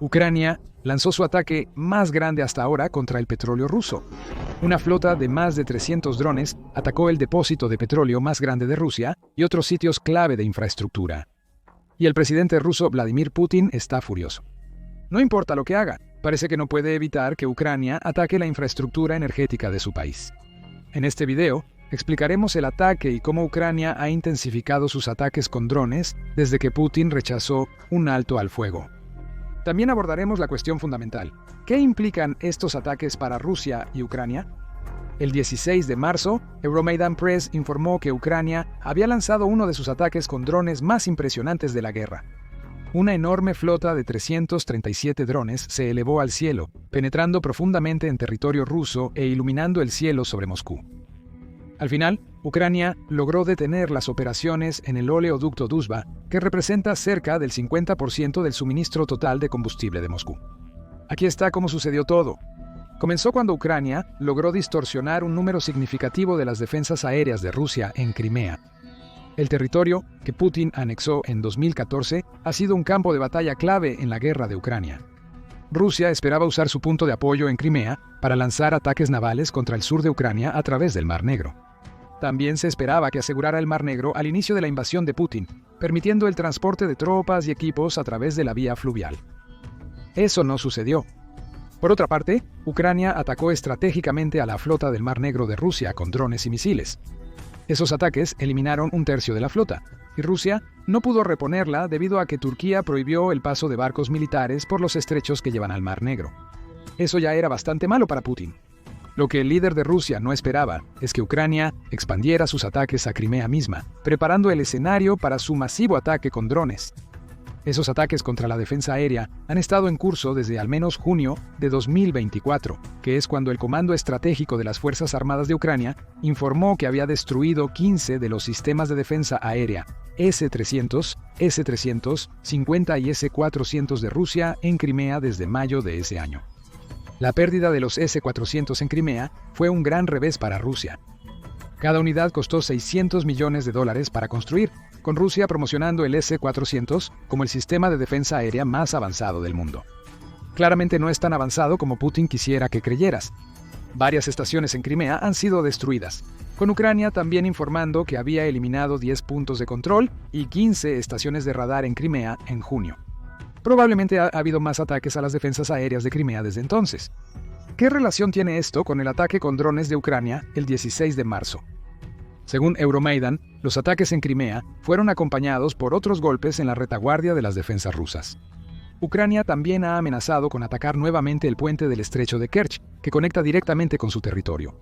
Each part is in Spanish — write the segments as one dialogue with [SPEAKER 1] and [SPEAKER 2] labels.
[SPEAKER 1] Ucrania lanzó su ataque más grande hasta ahora contra el petróleo ruso. Una flota de más de 300 drones atacó el depósito de petróleo más grande de Rusia y otros sitios clave de infraestructura. Y el presidente ruso Vladimir Putin está furioso. No importa lo que haga, parece que no puede evitar que Ucrania ataque la infraestructura energética de su país. En este video, explicaremos el ataque y cómo Ucrania ha intensificado sus ataques con drones desde que Putin rechazó un alto al fuego. También abordaremos la cuestión fundamental. ¿Qué implican estos ataques para Rusia y Ucrania? El 16 de marzo, Euromaidan Press informó que Ucrania había lanzado uno de sus ataques con drones más impresionantes de la guerra. Una enorme flota de 337 drones se elevó al cielo, penetrando profundamente en territorio ruso e iluminando el cielo sobre Moscú. Al final, Ucrania logró detener las operaciones en el oleoducto Druzhba, que representa cerca del 50% del suministro total de combustible de Moscú. Aquí está cómo sucedió todo. Comenzó cuando Ucrania logró distorsionar un número significativo de las defensas aéreas de Rusia en Crimea. El territorio, que Putin anexó en 2014, ha sido un campo de batalla clave en la guerra de Ucrania. Rusia esperaba usar su punto de apoyo en Crimea para lanzar ataques navales contra el sur de Ucrania a través del Mar Negro. También se esperaba que asegurara el Mar Negro al inicio de la invasión de Putin, permitiendo el transporte de tropas y equipos a través de la vía fluvial. Eso no sucedió. Por otra parte, Ucrania atacó estratégicamente a la flota del Mar Negro de Rusia con drones y misiles. Esos ataques eliminaron un tercio de la flota, y Rusia no pudo reponerla debido a que Turquía prohibió el paso de barcos militares por los estrechos que llevan al Mar Negro. Eso ya era bastante malo para Putin. Lo que el líder de Rusia no esperaba es que Ucrania expandiera sus ataques a Crimea misma, preparando el escenario para su masivo ataque con drones. Esos ataques contra la defensa aérea han estado en curso desde al menos junio de 2024, que es cuando el Comando Estratégico de las Fuerzas Armadas de Ucrania informó que había destruido 15 de los sistemas de defensa aérea S-300, S-350 y S-400 de Rusia en Crimea desde mayo de ese año. La pérdida de los S-400 en Crimea fue un gran revés para Rusia. Cada unidad costó $600 millones para construir, con Rusia promocionando el S-400 como el sistema de defensa aérea más avanzado del mundo. Claramente no es tan avanzado como Putin quisiera que creyeras. Varias estaciones en Crimea han sido destruidas, con Ucrania también informando que había eliminado 10 puntos de control y 15 estaciones de radar en Crimea en junio. Probablemente ha habido más ataques a las defensas aéreas de Crimea desde entonces. ¿Qué relación tiene esto con el ataque con drones de Ucrania el 16 de marzo? Según Euromaidan, los ataques en Crimea fueron acompañados por otros golpes en la retaguardia de las defensas rusas. Ucrania también ha amenazado con atacar nuevamente el puente del estrecho de Kerch, que conecta directamente con su territorio.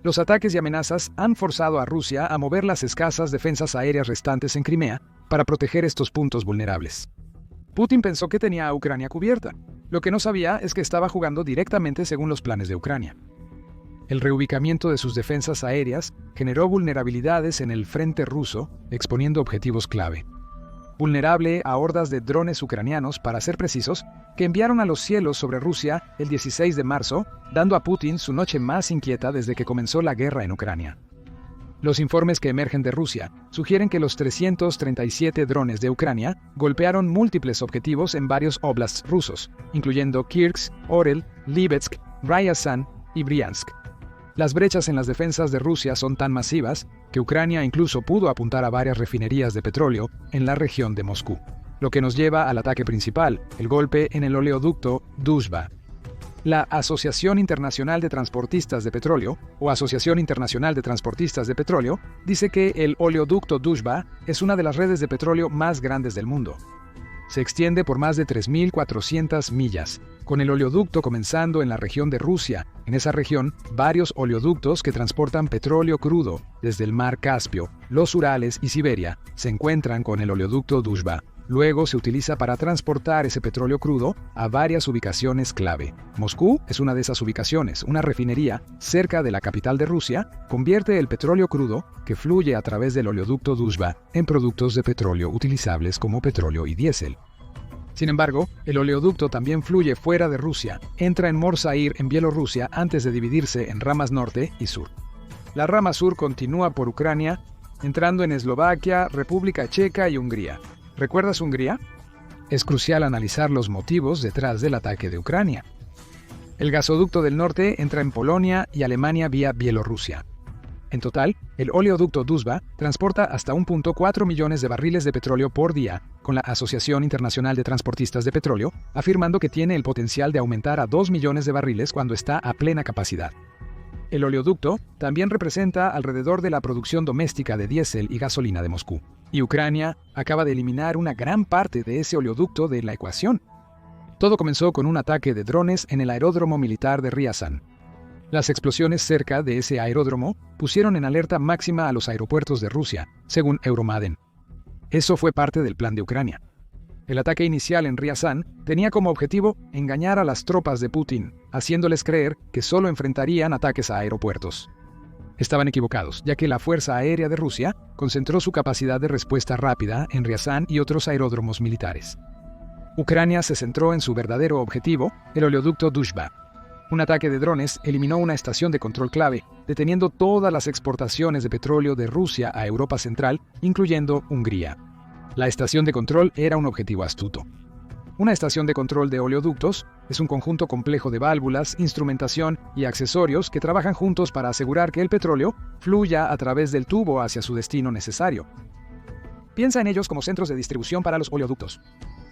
[SPEAKER 1] Los ataques y amenazas han forzado a Rusia a mover las escasas defensas aéreas restantes en Crimea para proteger estos puntos vulnerables. Putin pensó que tenía a Ucrania cubierta. Lo que no sabía es que estaba jugando directamente según los planes de Ucrania. El reubicamiento de sus defensas aéreas generó vulnerabilidades en el frente ruso, exponiendo objetivos clave. Vulnerable a hordas de drones ucranianos, para ser precisos, que enviaron a los cielos sobre Rusia el 16 de marzo, dando a Putin su noche más inquieta desde que comenzó la guerra en Ucrania. Los informes que emergen de Rusia sugieren que los 337 drones de Ucrania golpearon múltiples objetivos en varios oblasts rusos, incluyendo Kirsk, Orel, Lipetsk, Ryazan y Briansk. Las brechas en las defensas de Rusia son tan masivas que Ucrania incluso pudo apuntar a varias refinerías de petróleo en la región de Moscú, lo que nos lleva al ataque principal, el golpe en el oleoducto Druzhba. La Asociación Internacional de Transportistas de Petróleo, o Asociación Internacional de Transportistas de Petróleo, dice que el oleoducto Druzhba es una de las redes de petróleo más grandes del mundo. Se extiende por más de 3.400 millas, con el oleoducto comenzando en la región de Rusia. En esa región, varios oleoductos que transportan petróleo crudo desde el mar Caspio, los Urales y Siberia se encuentran con el oleoducto Druzhba. Luego se utiliza para transportar ese petróleo crudo a varias ubicaciones clave. Moscú es una de esas ubicaciones. Una refinería cerca de la capital de Rusia convierte el petróleo crudo que fluye a través del oleoducto Druzhba en productos de petróleo utilizables como petróleo y diésel. Sin embargo, el oleoducto también fluye fuera de Rusia, entra en Morsaír en Bielorrusia antes de dividirse en ramas norte y sur. La rama sur continúa por Ucrania, entrando en Eslovaquia, República Checa y Hungría. ¿Recuerdas Hungría? es crucial analizar los motivos detrás del ataque de Ucrania. El gasoducto del norte entra en Polonia y Alemania vía Bielorrusia. En total, el oleoducto Druzhba transporta hasta 1.4 millones de barriles de petróleo por día, con la Asociación Internacional de Transportistas de Petróleo afirmando que tiene el potencial de aumentar a 2 millones de barriles cuando está a plena capacidad. El oleoducto también representa alrededor de la producción doméstica de diésel y gasolina de Moscú, y Ucrania acaba de eliminar una gran parte de ese oleoducto de la ecuación. Todo comenzó con un ataque de drones en el aeródromo militar de Ryazan. Las explosiones cerca de ese aeródromo pusieron en alerta máxima a los aeropuertos de Rusia, según Euromaidan. Eso fue parte del plan de Ucrania. El ataque inicial en Ryazan tenía como objetivo engañar a las tropas de Putin, haciéndoles creer que solo enfrentarían ataques a aeropuertos. Estaban equivocados, ya que la Fuerza Aérea de Rusia concentró su capacidad de respuesta rápida en Ryazan y otros aeródromos militares. Ucrania se centró en su verdadero objetivo, el oleoducto Druzhba. Un ataque de drones eliminó una estación de control clave, deteniendo todas las exportaciones de petróleo de Rusia a Europa Central, incluyendo Hungría. La estación de control era un objetivo astuto. Una estación de control de oleoductos es un conjunto complejo de válvulas, instrumentación y accesorios que trabajan juntos para asegurar que el petróleo fluya a través del tubo hacia su destino necesario. Piensa en ellos como centros de distribución para los oleoductos.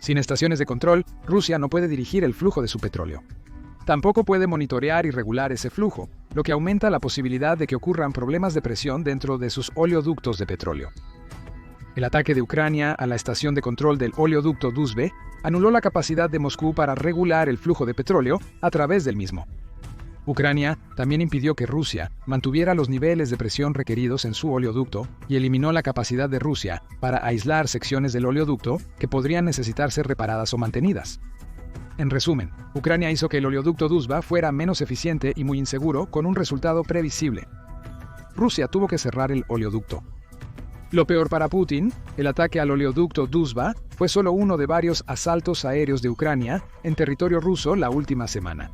[SPEAKER 1] Sin estaciones de control, Rusia no puede dirigir el flujo de su petróleo. Tampoco puede monitorear y regular ese flujo, lo que aumenta la posibilidad de que ocurran problemas de presión dentro de sus oleoductos de petróleo. El ataque de Ucrania a la estación de control del oleoducto Druzhba anuló la capacidad de Moscú para regular el flujo de petróleo a través del mismo. Ucrania también impidió que Rusia mantuviera los niveles de presión requeridos en su oleoducto y eliminó la capacidad de Rusia para aislar secciones del oleoducto que podrían necesitar ser reparadas o mantenidas. En resumen, Ucrania hizo que el oleoducto Druzhba fuera menos eficiente y muy inseguro, con un resultado previsible. Rusia tuvo que cerrar el oleoducto. Lo peor para Putin, el ataque al oleoducto Druzhba fue solo uno de varios asaltos aéreos de Ucrania en territorio ruso la última semana.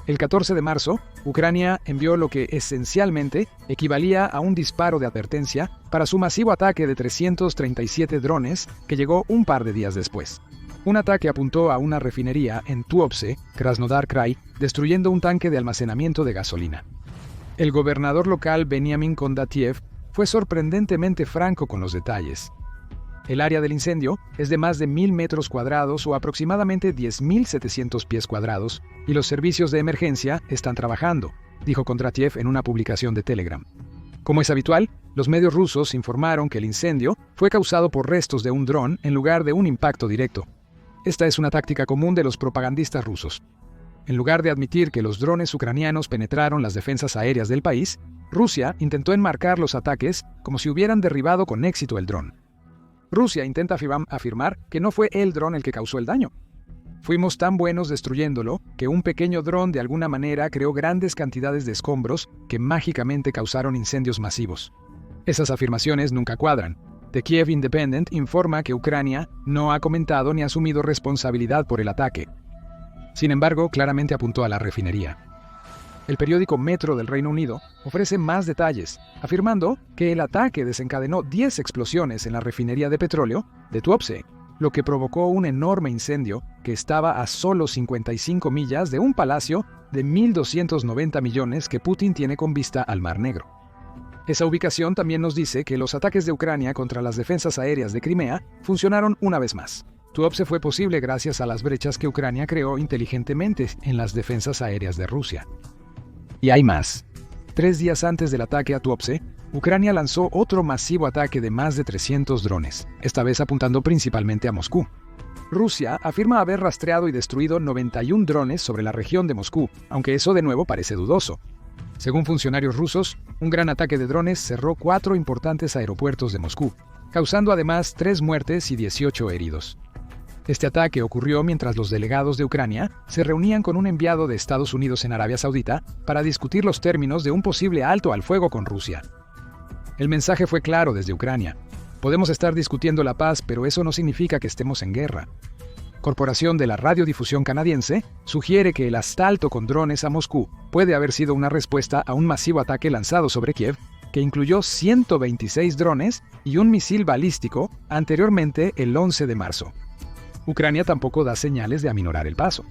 [SPEAKER 1] El 14 de marzo, Ucrania envió lo que esencialmente equivalía a un disparo de advertencia para su masivo ataque de 337 drones que llegó un par de días después. Un ataque apuntó a una refinería en Tuopse, Krasnodar Krai, destruyendo un tanque de almacenamiento de gasolina. El gobernador local Benyamin Kondatiev fue sorprendentemente franco con los detalles. El área del incendio es de más de 1.000 metros cuadrados o aproximadamente 10.700 pies cuadrados, y los servicios de emergencia están trabajando, dijo Kondratiev en una publicación de Telegram. Como es habitual, los medios rusos informaron que el incendio fue causado por restos de un dron en lugar de un impacto directo. Esta es una táctica común de los propagandistas rusos. En lugar de admitir que los drones ucranianos penetraron las defensas aéreas del país, Rusia intentó enmarcar los ataques como si hubieran derribado con éxito el dron. Rusia intenta afirmar que no fue el dron el que causó el daño. Fuimos tan buenos destruyéndolo que un pequeño dron de alguna manera creó grandes cantidades de escombros que mágicamente causaron incendios masivos. Esas afirmaciones nunca cuadran. The Kiev Independent informa que Ucrania no ha comentado ni asumido responsabilidad por el ataque. Sin embargo, claramente apuntó a la refinería. El periódico Metro del Reino Unido ofrece más detalles, afirmando que el ataque desencadenó 10 explosiones en la refinería de petróleo de Tuopse, lo que provocó un enorme incendio que estaba a solo 55 millas de un palacio de 1.290 millones que Putin tiene con vista al Mar Negro. Esa ubicación también nos dice que los ataques de Ucrania contra las defensas aéreas de Crimea funcionaron una vez más. Tuopse fue posible gracias a las brechas que Ucrania creó inteligentemente en las defensas aéreas de Rusia. Y hay más. 3 días antes del ataque a Tuopse, Ucrania lanzó otro masivo ataque de más de 300 drones, esta vez apuntando principalmente a Moscú. Rusia afirma haber rastreado y destruido 91 drones sobre la región de Moscú, aunque eso de nuevo parece dudoso. Según funcionarios rusos, un gran ataque de drones cerró 4 importantes aeropuertos de Moscú, causando además 3 muertes y 18 heridos. Este ataque ocurrió mientras los delegados de Ucrania se reunían con un enviado de Estados Unidos en Arabia Saudita para discutir los términos de un posible alto al fuego con Rusia. El mensaje fue claro desde Ucrania. Podemos estar discutiendo la paz, pero eso no significa que estemos en guerra. Corporación de la Radiodifusión Canadiense sugiere que el asalto con drones a Moscú puede haber sido una respuesta a un masivo ataque lanzado sobre Kiev, que incluyó 126 drones y un misil balístico anteriormente el 11 de marzo. Ucrania tampoco da señales de aminorar el paso.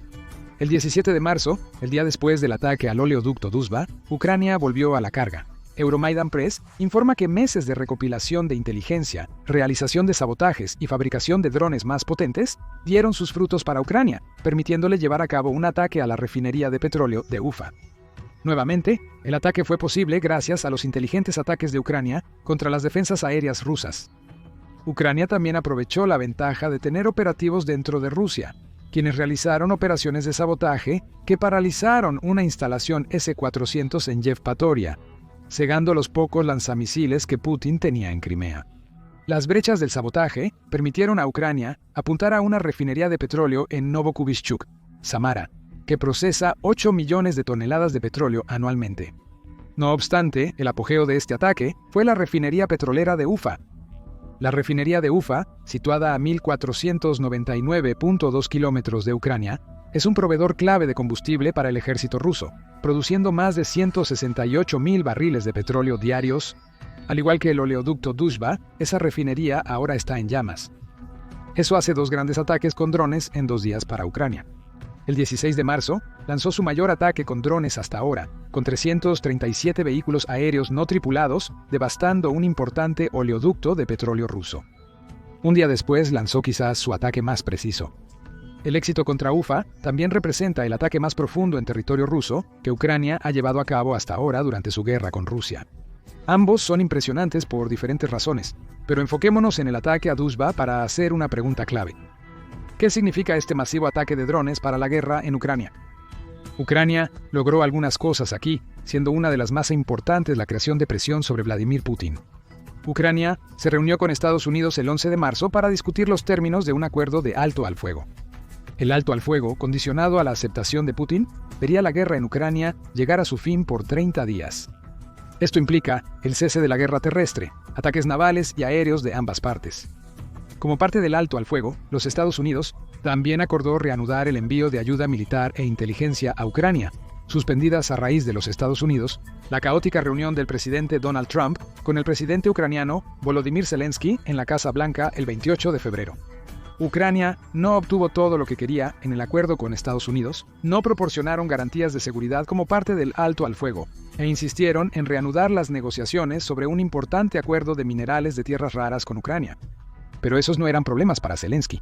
[SPEAKER 1] El 17 de marzo, el día después del ataque al oleoducto Druzhba, Ucrania volvió a la carga. Euromaidan Press informa que meses de recopilación de inteligencia, realización de sabotajes y fabricación de drones más potentes dieron sus frutos para Ucrania, permitiéndole llevar a cabo un ataque a la refinería de petróleo de Ufa. Nuevamente, el ataque fue posible gracias a los inteligentes ataques de Ucrania contra las defensas aéreas rusas. Ucrania también aprovechó la ventaja de tener operativos dentro de Rusia, quienes realizaron operaciones de sabotaje que paralizaron una instalación S-400 en Yevpatoria, cegando los pocos lanzamisiles que Putin tenía en Crimea. Las brechas del sabotaje permitieron a Ucrania apuntar a una refinería de petróleo en Novokubizhchuk, Samara, que procesa 8 millones de toneladas de petróleo anualmente. No obstante, el apogeo de este ataque fue la refinería petrolera de Ufa. La refinería de Ufa, situada a 1.499.2 kilómetros de Ucrania, es un proveedor clave de combustible para el ejército ruso, produciendo más de 168.000 barriles de petróleo diarios. Al igual que el oleoducto Druzhba, esa refinería ahora está en llamas. Eso hace 2 grandes ataques con drones en 2 días para Ucrania. El 16 de marzo, lanzó su mayor ataque con drones hasta ahora, con 337 vehículos aéreos no tripulados, devastando un importante oleoducto de petróleo ruso. Un día después lanzó quizás su ataque más preciso. El éxito contra Ufa también representa el ataque más profundo en territorio ruso que Ucrania ha llevado a cabo hasta ahora durante su guerra con Rusia. Ambos son impresionantes por diferentes razones, pero enfoquémonos en el ataque a Druzhba para hacer una pregunta clave. ¿Qué significa este masivo ataque de drones para la guerra en Ucrania? Ucrania logró algunas cosas aquí, siendo una de las más importantes la creación de presión sobre Vladimir Putin. Ucrania se reunió con Estados Unidos el 11 de marzo para discutir los términos de un acuerdo de alto al fuego. El alto al fuego, condicionado a la aceptación de Putin, vería la guerra en Ucrania llegar a su fin por 30 días. Esto implica el cese de la guerra terrestre, ataques navales y aéreos de ambas partes. Como parte del alto al fuego, los Estados Unidos también acordó reanudar el envío de ayuda militar e inteligencia a Ucrania, suspendidas a raíz de los Estados Unidos, la caótica reunión del presidente Donald Trump con el presidente ucraniano Volodymyr Zelensky en la Casa Blanca el 28 de febrero. Ucrania no obtuvo todo lo que quería en el acuerdo con Estados Unidos, no proporcionaron garantías de seguridad como parte del alto al fuego, e insistieron en reanudar las negociaciones sobre un importante acuerdo de minerales de tierras raras con Ucrania. Pero esos no eran problemas para Zelensky.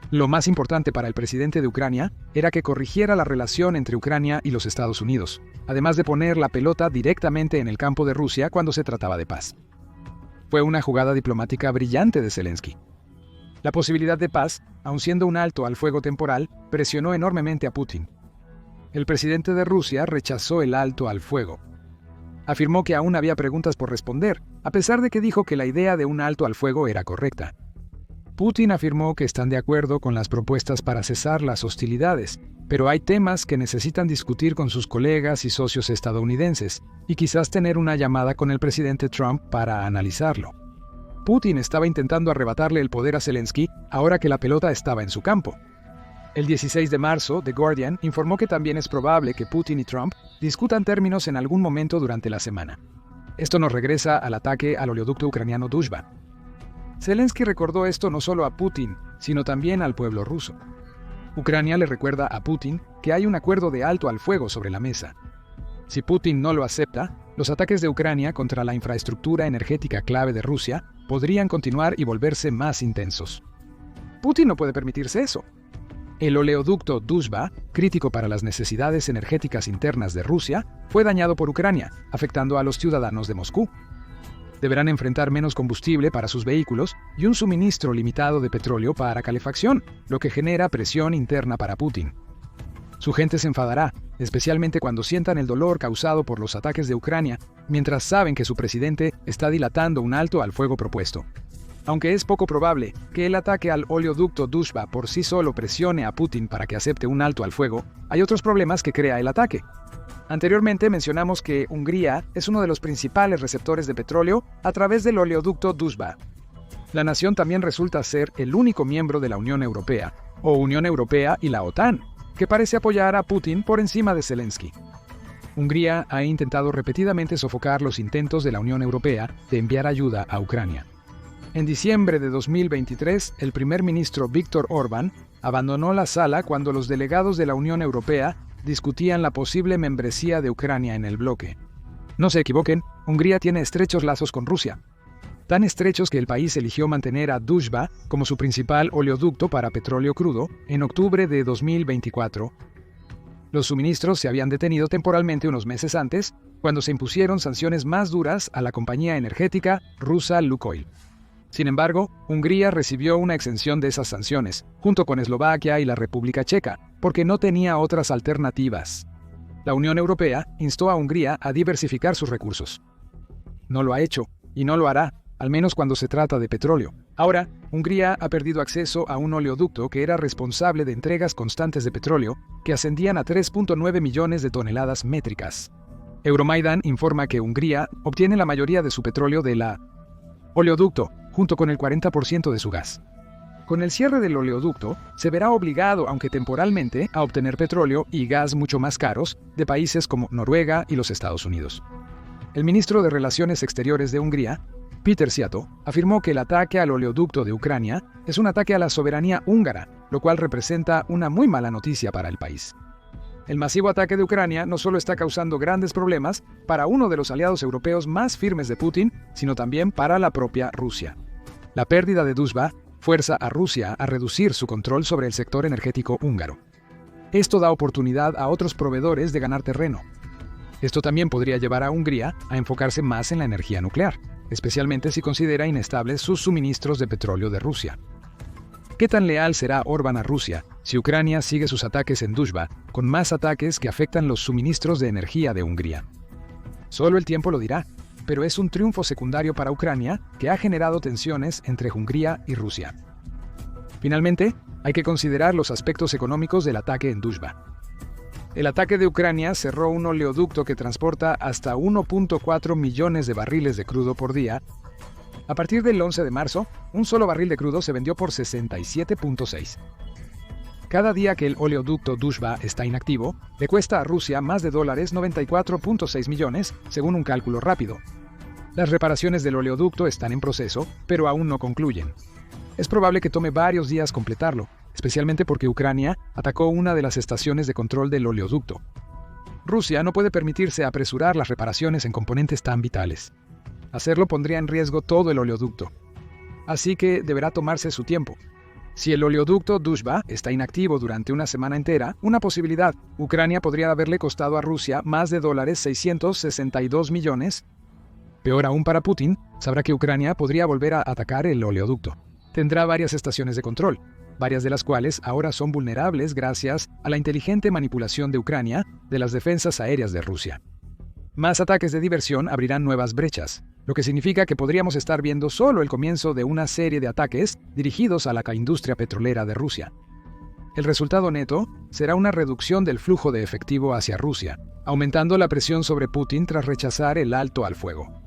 [SPEAKER 1] Lo más importante para el presidente de Ucrania era que corrigiera la relación entre Ucrania y los Estados Unidos, además de poner la pelota directamente en el campo de Rusia cuando se trataba de paz. Fue una jugada diplomática brillante de Zelensky. La posibilidad de paz, aun siendo un alto al fuego temporal, presionó enormemente a Putin. El presidente de Rusia rechazó el alto al fuego. Afirmó que aún había preguntas por responder, a pesar de que dijo que la idea de un alto al fuego era correcta. Putin afirmó que están de acuerdo con las propuestas para cesar las hostilidades, pero hay temas que necesitan discutir con sus colegas y socios estadounidenses, y quizás tener una llamada con el presidente Trump para analizarlo. Putin estaba intentando arrebatarle el poder a Zelensky ahora que la pelota estaba en su campo. El 16 de marzo, The Guardian informó que también es probable que Putin y Trump discutan términos en algún momento durante la semana. Esto nos regresa al ataque al oleoducto ucraniano Druzhba. Zelensky recordó esto no solo a Putin, sino también al pueblo ruso. Ucrania le recuerda a Putin que hay un acuerdo de alto al fuego sobre la mesa. Si Putin no lo acepta, los ataques de Ucrania contra la infraestructura energética clave de Rusia podrían continuar y volverse más intensos. Putin no puede permitirse eso. El oleoducto Druzhba, crítico para las necesidades energéticas internas de Rusia, fue dañado por Ucrania, afectando a los ciudadanos de Moscú. Deberán enfrentar menos combustible para sus vehículos y un suministro limitado de petróleo para calefacción, lo que genera presión interna para Putin. Su gente se enfadará, especialmente cuando sientan el dolor causado por los ataques de Ucrania, mientras saben que su presidente está dilatando un alto al fuego propuesto. Aunque es poco probable que el ataque al oleoducto Druzhba por sí solo presione a Putin para que acepte un alto al fuego, hay otros problemas que crea el ataque. Anteriormente mencionamos que Hungría es uno de los principales receptores de petróleo a través del oleoducto Druzhba. La nación también resulta ser el único miembro de la Unión Europea, o Unión Europea y la OTAN, que parece apoyar a Putin por encima de Zelensky. Hungría ha intentado repetidamente sofocar los intentos de la Unión Europea de enviar ayuda a Ucrania. En diciembre de 2023, el primer ministro Viktor Orbán abandonó la sala cuando los delegados de la Unión Europea discutían la posible membresía de Ucrania en el bloque. No se equivoquen, Hungría tiene estrechos lazos con Rusia. Tan estrechos que el país eligió mantener a Druzhba como su principal oleoducto para petróleo crudo en octubre de 2024. Los suministros se habían detenido temporalmente unos meses antes, cuando se impusieron sanciones más duras a la compañía energética rusa Lukoil. Sin embargo, Hungría recibió una exención de esas sanciones, junto con Eslovaquia y la República Checa, porque no tenía otras alternativas. La Unión Europea instó a Hungría a diversificar sus recursos. No lo ha hecho, y no lo hará, al menos cuando se trata de petróleo. Ahora, Hungría ha perdido acceso a un oleoducto que era responsable de entregas constantes de petróleo, que ascendían a 3.9 millones de toneladas métricas. Euromaidan informa que Hungría obtiene la mayoría de su petróleo de la oleoducto, junto con el 40% de su gas. Con el cierre del oleoducto, se verá obligado, aunque temporalmente, a obtener petróleo y gas mucho más caros de países como Noruega y los Estados Unidos. El ministro de Relaciones Exteriores de Hungría, Péter Szijjártó, afirmó que el ataque al oleoducto de Ucrania es un ataque a la soberanía húngara, lo cual representa una muy mala noticia para el país. El masivo ataque de Ucrania no solo está causando grandes problemas para uno de los aliados europeos más firmes de Putin, sino también para la propia Rusia. La pérdida de Druzhba fuerza a Rusia a reducir su control sobre el sector energético húngaro. Esto da oportunidad a otros proveedores de ganar terreno. Esto también podría llevar a Hungría a enfocarse más en la energía nuclear, especialmente si considera inestables sus suministros de petróleo de Rusia. ¿Qué tan leal será Orbán a Rusia si Ucrania sigue sus ataques en Druzhba, con más ataques que afectan los suministros de energía de Hungría? Solo el tiempo lo dirá, pero es un triunfo secundario para Ucrania que ha generado tensiones entre Hungría y Rusia. Finalmente, hay que considerar los aspectos económicos del ataque en Druzhba. El ataque de Ucrania cerró un oleoducto que transporta hasta 1.4 millones de barriles de crudo por día. A partir del 11 de marzo, un solo barril de crudo se vendió por 67.6. Cada día que el oleoducto Druzhba está inactivo, le cuesta a Rusia más de $94.6 millones, según un cálculo rápido. Las reparaciones del oleoducto están en proceso, pero aún no concluyen. Es probable que tome varios días completarlo, especialmente porque Ucrania atacó una de las estaciones de control del oleoducto. Rusia no puede permitirse apresurar las reparaciones en componentes tan vitales. Hacerlo pondría en riesgo todo el oleoducto. Así que deberá tomarse su tiempo. Si el oleoducto Druzhba está inactivo durante una semana entera, una posibilidad, Ucrania podría haberle costado a Rusia más de $662 millones. Peor aún para Putin, sabrá que Ucrania podría volver a atacar el oleoducto. Tendrá varias estaciones de control, varias de las cuales ahora son vulnerables gracias a la inteligente manipulación de Ucrania de las defensas aéreas de Rusia. Más ataques de diversión abrirán nuevas brechas, lo que significa que podríamos estar viendo solo el comienzo de una serie de ataques dirigidos a la industria petrolera de Rusia. El resultado neto será una reducción del flujo de efectivo hacia Rusia, aumentando la presión sobre Putin tras rechazar el alto al fuego.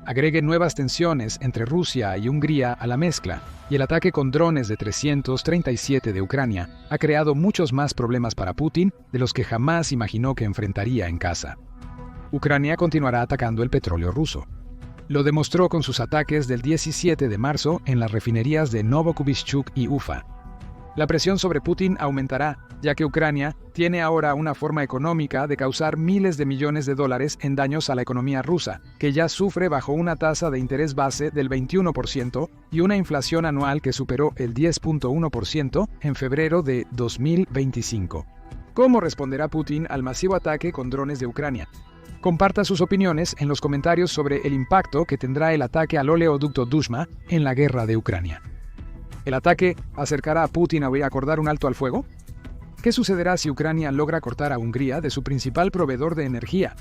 [SPEAKER 1] Agregue nuevas tensiones entre Rusia y Hungría a la mezcla, y el ataque con drones de 337 de Ucrania ha creado muchos más problemas para Putin de los que jamás imaginó que enfrentaría en casa. Ucrania continuará atacando el petróleo ruso. Lo demostró con sus ataques del 17 de marzo en las refinerías de Novokubizhchuk y Ufa. La presión sobre Putin aumentará, ya que Ucrania tiene ahora una forma económica de causar miles de millones de dólares en daños a la economía rusa, que ya sufre bajo una tasa de interés base del 21% y una inflación anual que superó el 10.1% en febrero de 2025. ¿Cómo responderá Putin al masivo ataque con drones de Ucrania? Comparta sus opiniones en los comentarios sobre el impacto que tendrá el ataque al oleoducto Druzhba en la guerra de Ucrania. ¿El ataque acercará a Putin a acordar un alto al fuego? ¿Qué sucederá si Ucrania logra cortar a Hungría de su principal proveedor de energía?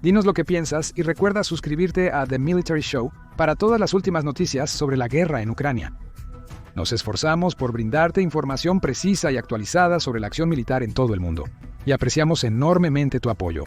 [SPEAKER 1] Dinos lo que piensas y recuerda suscribirte a The Military Show para todas las últimas noticias sobre la guerra en Ucrania. Nos esforzamos por brindarte información precisa y actualizada sobre la acción militar en todo el mundo, y apreciamos enormemente tu apoyo.